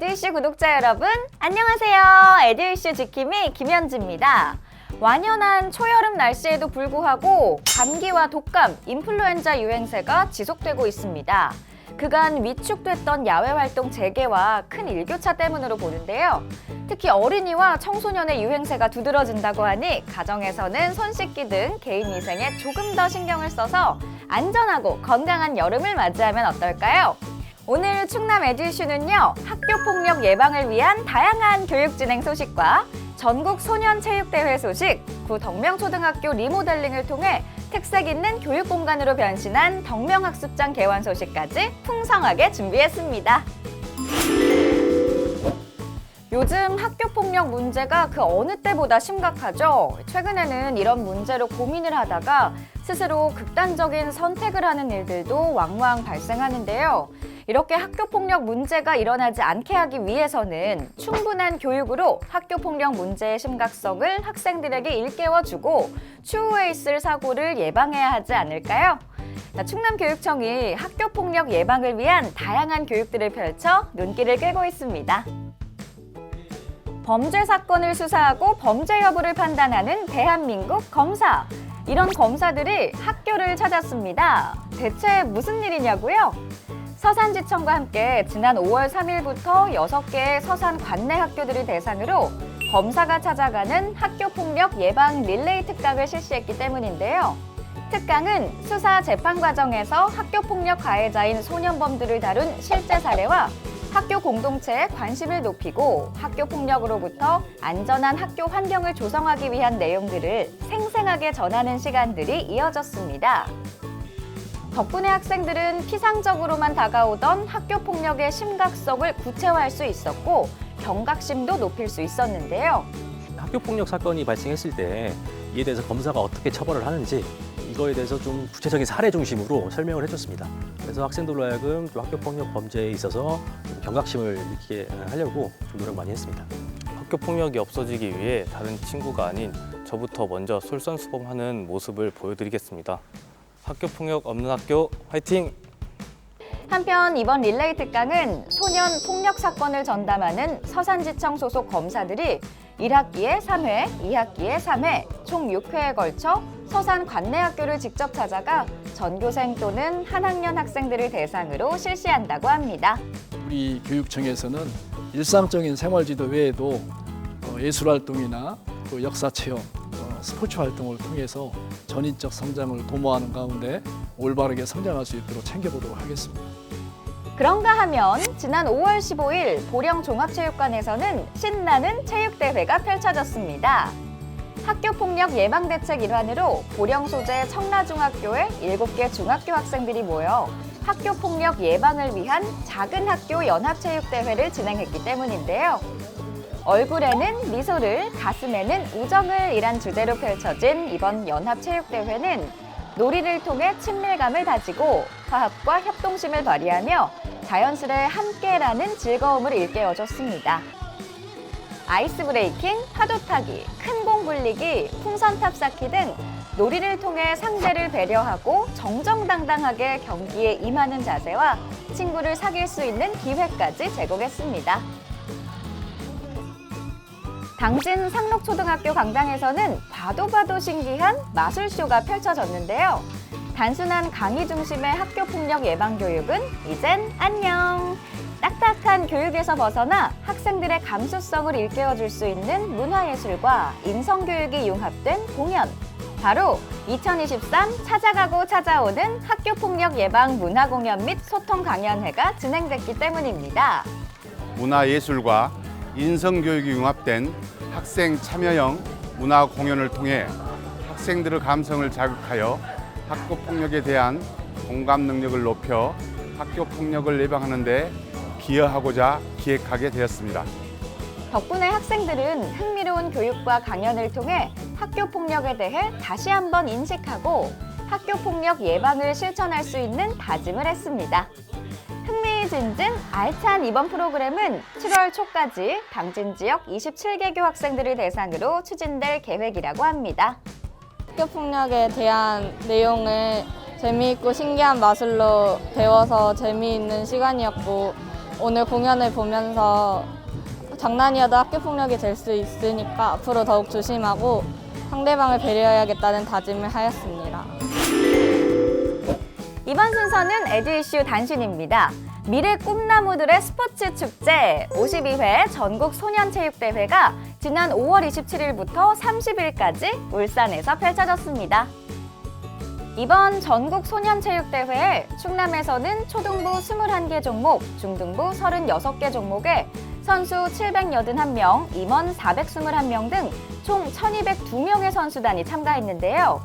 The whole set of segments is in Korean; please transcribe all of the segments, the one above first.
에듀이슈 구독자 여러분, 안녕하세요. 에듀이슈 지킴이 김현지입니다. 완연한 초여름 날씨에도 불구하고 감기와 독감, 인플루엔자 유행세가 지속되고 있습니다. 그간 위축됐던 야외 활동 재개와 큰 일교차 때문으로 보는데요. 특히 어린이와 청소년의 유행세가 두드러진다고 하니 가정에서는 손 씻기 등 개인 위생에 조금 더 신경을 써서 안전하고 건강한 여름을 맞이하면 어떨까요? 오늘 충남 에듀이슈는요, 학교폭력 예방을 위한 다양한 교육 진행 소식과 전국 소년체육대회 소식, 구 덕명초등학교 리모델링을 통해 특색 있는 교육공간으로 변신한 덕명학습장 개원 소식까지 풍성하게 준비했습니다. 요즘 학교폭력 문제가 그 어느 때보다 심각하죠. 최근에는 이런 문제로 고민을 하다가 스스로 극단적인 선택을 하는 일들도 왕왕 발생하는데요. 이렇게 학교폭력 문제가 일어나지 않게 하기 위해서는 충분한 교육으로 학교폭력 문제의 심각성을 학생들에게 일깨워주고 추후에 있을 사고를 예방해야 하지 않을까요? 충남교육청이 학교폭력 예방을 위한 다양한 교육들을 펼쳐 눈길을 끌고 있습니다. 범죄 사건을 수사하고 범죄 여부를 판단하는 대한민국 검사. 이런 검사들이 학교를 찾았습니다. 대체 무슨 일이냐고요? 서산지청과 함께 지난 5월 3일부터 6개의 서산 관내 학교들을 대상으로 검사가 찾아가는 학교폭력 예방 릴레이 특강을 실시했기 때문인데요. 특강은 수사 재판 과정에서 학교폭력 가해자인 소년범들을 다룬 실제 사례와 학교 공동체의 관심을 높이고 학교폭력으로부터 안전한 학교 환경을 조성하기 위한 내용들을 생생하게 전하는 시간들이 이어졌습니다. 덕분에 학생들은 피상적으로만 다가오던 학교폭력의 심각성을 구체화할 수 있었고 경각심도 높일 수 있었는데요. 학교폭력 사건이 발생했을 때 이에 대해서 검사가 어떻게 처벌을 하는지 이거에 대해서 좀 구체적인 사례 중심으로 설명을 해줬습니다. 그래서 학생들로 하여금 또 학교폭력 범죄에 있어서 경각심을 느끼게 하려고 좀 노력 많이 했습니다. 학교폭력이 없어지기 위해 다른 친구가 아닌 저부터 먼저 솔선수범하는 모습을 보여드리겠습니다. 학교폭력 없는 학교 화이팅! 한편 이번 릴레이 특강은 소년 폭력 사건을 전담하는 서산지청 소속 검사들이 1학기에 3회, 2학기에 3회, 총 6회에 걸쳐 서산 관내 학교를 직접 찾아가 전교생 또는 한 학년 학생들을 대상으로 실시한다고 합니다. 우리 교육청에서는 일상적인 생활지도 외에도 예술활동이나 또 역사체험, 스포츠 활동을 통해서 전인적 성장을 도모하는 가운데 올바르게 성장할 수 있도록 챙겨보도록 하겠습니다. 그런가 하면 지난 5월 15일 보령종합체육관에서는 신나는 체육대회가 펼쳐졌습니다. 학교폭력 예방대책 일환으로 보령 소재 청라중학교의 7개 중학교 학생들이 모여 학교폭력 예방을 위한 작은 학교 연합체육대회를 진행했기 때문인데요. 얼굴에는 미소를, 가슴에는 우정을 이란 주제로 펼쳐진 이번 연합체육대회는 놀이를 통해 친밀감을 다지고 화합과 협동심을 발휘하며 자연스레 함께라는 즐거움을 일깨워줬습니다. 아이스 브레이킹, 파도 타기, 큰 공 굴리기, 풍선 탑 쌓기 등 놀이를 통해 상대를 배려하고 정정당당하게 경기에 임하는 자세와 친구를 사귈 수 있는 기회까지 제공했습니다. 당진 상록초등학교 강당에서는 봐도 신기한 마술쇼가 펼쳐졌는데요. 단순한 강의 중심의 학교폭력 예방 교육은 이젠 안녕! 딱딱한 교육에서 벗어나 학생들의 감수성을 일깨워줄 수 있는 문화예술과 인성교육이 융합된 공연. 바로 2023 찾아가고 찾아오는 학교폭력 예방 문화공연 및 소통 강연회가 진행됐기 때문입니다. 문화예술과 인성교육이 융합된 학생 참여형 문화 공연을 통해 학생들의 감성을 자극하여 학교폭력에 대한 공감 능력을 높여 학교폭력을 예방하는 데 기여하고자 기획하게 되었습니다. 덕분에 학생들은 흥미로운 교육과 강연을 통해 학교폭력에 대해 다시 한번 인식하고 학교폭력 예방을 실천할 수 있는 다짐을 했습니다. 흥미진진 알찬 이번 프로그램은 7월 초까지 당진 지역 27개교 학생들을 대상으로 추진될 계획이라고 합니다. 학교폭력에 대한 내용을 재미있고 신기한 마술로 배워서 재미있는 시간이었고 오늘 공연을 보면서 장난이어도 학교폭력이 될 수 있으니까 앞으로 더욱 조심하고 상대방을 배려해야겠다는 다짐을 하였습니다. 이번 순서는 에듀 이슈 단신입니다. 미래 꿈나무들의 스포츠 축제 52회 전국 소년체육대회가 지난 5월 27일부터 30일까지 울산에서 펼쳐졌습니다. 이번 전국 소년체육대회에 충남에서는 초등부 21개 종목, 중등부 36개 종목에 선수 781명, 임원 421명 등 총 1202명의 선수단이 참가했는데요.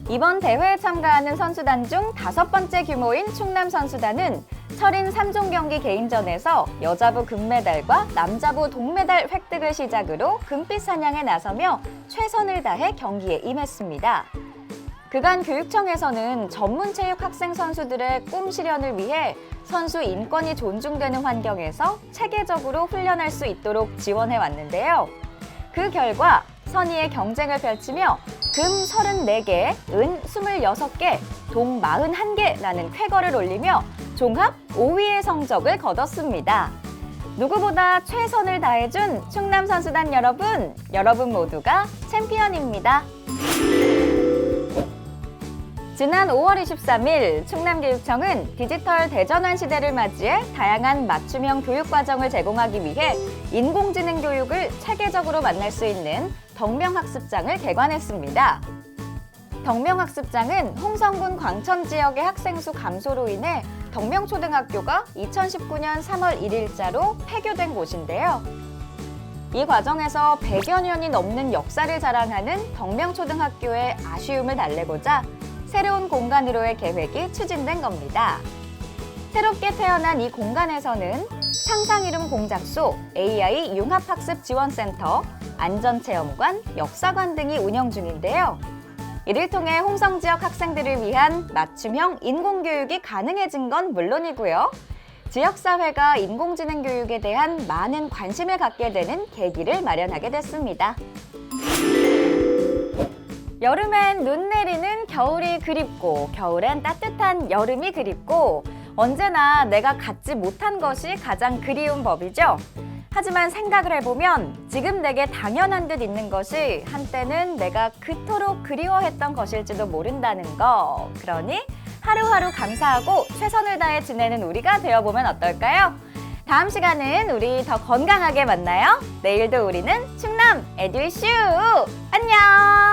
이번 대회에 참가하는 선수단 중 5번째 규모인 충남 선수단은 철인 3종 경기 개인전에서 여자부 금메달과 남자부 동메달 획득을 시작으로 금빛 사냥에 나서며 최선을 다해 경기에 임했습니다. 그간 교육청에서는 전문체육 학생 선수들의 꿈 실현을 위해 선수 인권이 존중되는 환경에서 체계적으로 훈련할 수 있도록 지원해 왔는데요. 그 결과 선의의 경쟁을 펼치며 금 34개, 은 26개, 동 41개라는 쾌거를 올리며 종합 5위의 성적을 거뒀습니다. 누구보다 최선을 다해준 충남 선수단 여러분 모두가 챔피언입니다. 지난 5월 23일 충남교육청은 디지털 대전환 시대를 맞이해 다양한 맞춤형 교육과정을 제공하기 위해 인공지능 교육을 체계적으로 만날 수 있는 덕명학습장을 개관했습니다. 덕명학습장은 홍성군 광천 지역의 학생 수 감소로 인해 덕명초등학교가 2019년 3월 1일자로 폐교된 곳인데요. 이 과정에서 100여 년이 넘는 역사를 자랑하는 덕명초등학교의 아쉬움을 달래고자 새로운 공간으로의 계획이 추진된 겁니다. 새롭게 태어난 이 공간에서는 상상 이름 공작소, AI 융합학습지원센터, 안전체험관, 역사관 등이 운영 중인데요. 이를 통해 홍성 지역 학생들을 위한 맞춤형 인공교육이 가능해진 건 물론이고요. 지역사회가 인공지능 교육에 대한 많은 관심을 갖게 되는 계기를 마련하게 됐습니다. 여름엔 눈 내리는 겨울이 그립고 겨울엔 따뜻한 여름이 그립고 언제나 내가 갖지 못한 것이 가장 그리운 법이죠. 하지만 생각을 해보면 지금 내게 당연한 듯 있는 것이 한때는 내가 그토록 그리워했던 것일지도 모른다는 거. 그러니 하루하루 감사하고 최선을 다해 지내는 우리가 되어보면 어떨까요? 다음 시간은 우리 더 건강하게 만나요. 내일도 우리는 충남 에듀 이슈! 안녕!